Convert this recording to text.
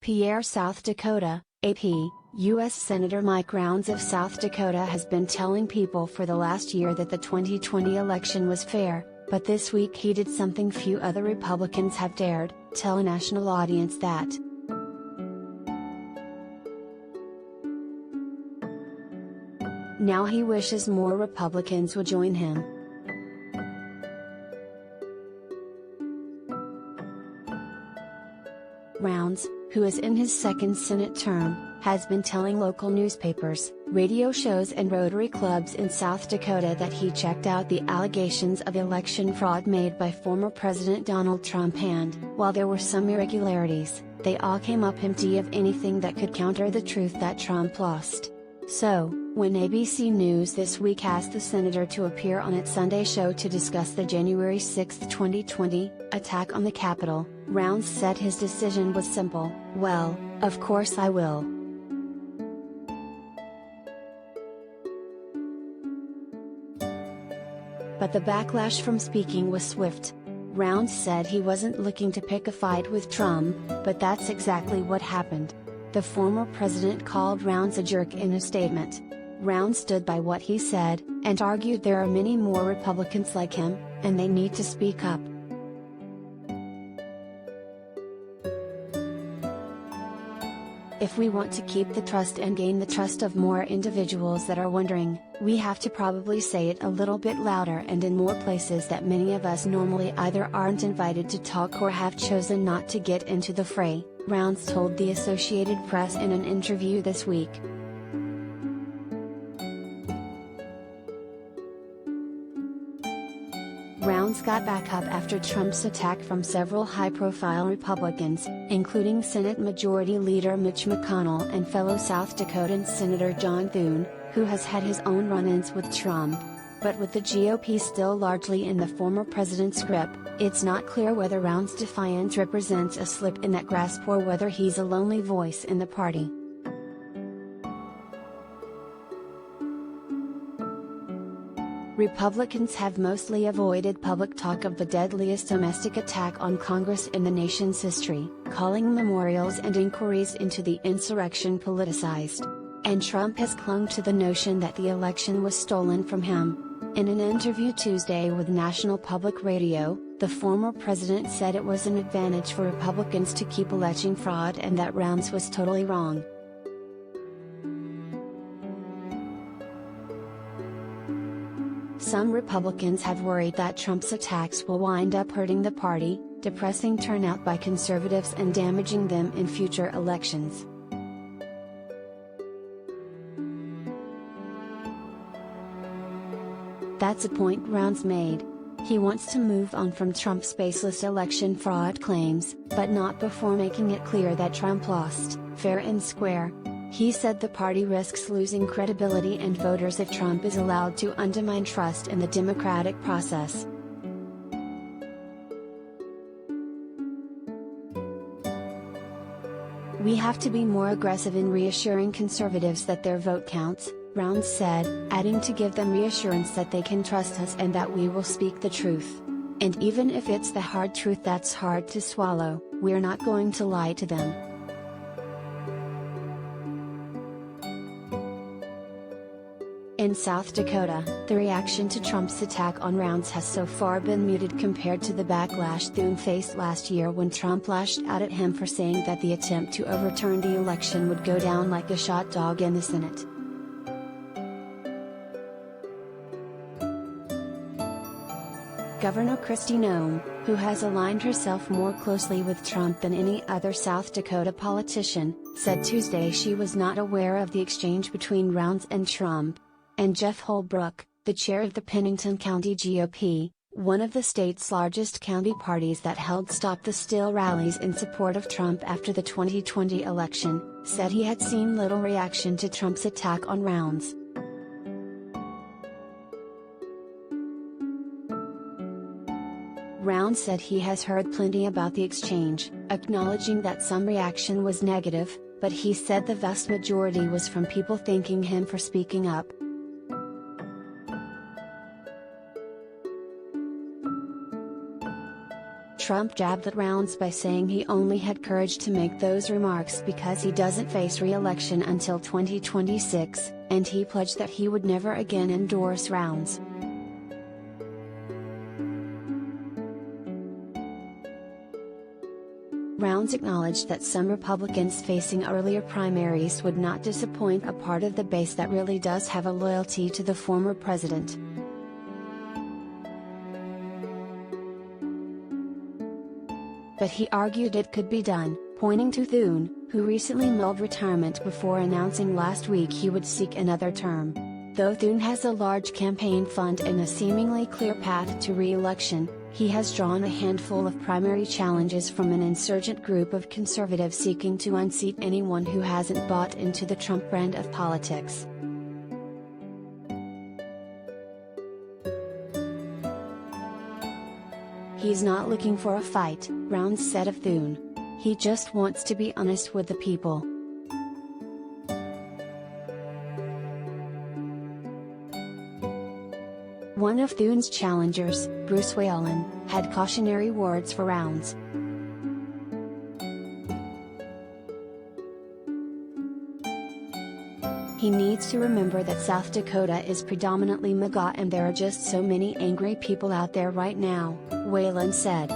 PIERRE, South Dakota, AP, U.S. Senator Mike Rounds of South Dakota has been telling people for the last year that the 2020 election was fair, but this week he did something few other Republicans have dared, tell a national audience that. Now he wishes more Republicans would join him. Rounds, who is in his second Senate term, has been telling local newspapers, radio shows and Rotary clubs in South Dakota that he checked out the allegations of election fraud made by former President Donald Trump, and, while there were some irregularities, they all came up empty of anything that could counter the truth that Trump lost. So, when ABC News this week asked the senator to appear on its Sunday show to discuss the January 6, 2020, attack on the Capitol, Rounds said his decision was simple: "Well, of course I will." But the backlash from speaking was swift. Rounds said he wasn't looking to pick a fight with Trump, but that's exactly what happened. The former president called Rounds a jerk in a statement. Rounds stood by what he said, and argued there are many more Republicans like him, and they need to speak up. If we want to keep the trust and gain the trust of more individuals that are wondering, we have to probably say it a little bit louder and in more places that many of us normally either aren't invited to talk or have chosen not to get into the fray, Rounds told the Associated Press in an interview this week. Rounds got back up after Trump's attack from several high-profile Republicans, including Senate Majority Leader Mitch McConnell and fellow South Dakotan Senator John Thune, who has had his own run-ins with Trump. But with the GOP still largely in the former president's grip, it's not clear whether Rounds' defiance represents a slip in that grasp or whether he's a lonely voice in the party. Republicans have mostly avoided public talk of the deadliest domestic attack on Congress in the nation's history, calling memorials and inquiries into the insurrection politicized. And Trump has clung to the notion that the election was stolen from him. In an interview Tuesday with National Public Radio, the former president said it was an advantage for Republicans to keep alleging fraud and that Rounds was totally wrong. Some Republicans have worried that Trump's attacks will wind up hurting the party, depressing turnout by conservatives and damaging them in future elections. That's a point Rounds made. He wants to move on from Trump's baseless election fraud claims, but not before making it clear that Trump lost, fair and square. He said the party risks losing credibility and voters if Trump is allowed to undermine trust in the democratic process. "We have to be more aggressive in reassuring conservatives that their vote counts," Rounds said, adding to give them reassurance that they can trust us and that we will speak the truth. "And even if it's the hard truth that's hard to swallow, we're not going to lie to them." In South Dakota, the reaction to Trump's attack on Rounds has so far been muted compared to the backlash Thune faced last year when Trump lashed out at him for saying that the attempt to overturn the election would go down like a shot dog in the Senate. Governor Kristi Noem, who has aligned herself more closely with Trump than any other South Dakota politician, said Tuesday she was not aware of the exchange between Rounds and Trump. And Jeff Holbrook, the chair of the Pennington County GOP, one of the state's largest county parties that held Stop the Steal rallies in support of Trump after the 2020 election, said he had seen little reaction to Trump's attack on Rounds. Rounds said he has heard plenty about the exchange, acknowledging that some reaction was negative, but he said the vast majority was from people thanking him for speaking up. Trump jabbed at Rounds by saying he only had courage to make those remarks because he doesn't face re-election until 2026, and he pledged that he would never again endorse Rounds. Rounds acknowledged that some Republicans facing earlier primaries would not disappoint a part of the base that really does have a loyalty to the former president. But he argued it could be done, pointing to Thune, who recently mulled retirement before announcing last week he would seek another term. Though Thune has a large campaign fund and a seemingly clear path to re-election, he has drawn a handful of primary challenges from an insurgent group of conservatives seeking to unseat anyone who hasn't bought into the Trump brand of politics. He's not looking for a fight, Rounds said of Thune. He just wants to be honest with the people. One of Thune's challengers, Bruce Whalen, had cautionary words for Rounds. He needs to remember that South Dakota is predominantly MAGA and there are just so many angry people out there right now, Whalen said.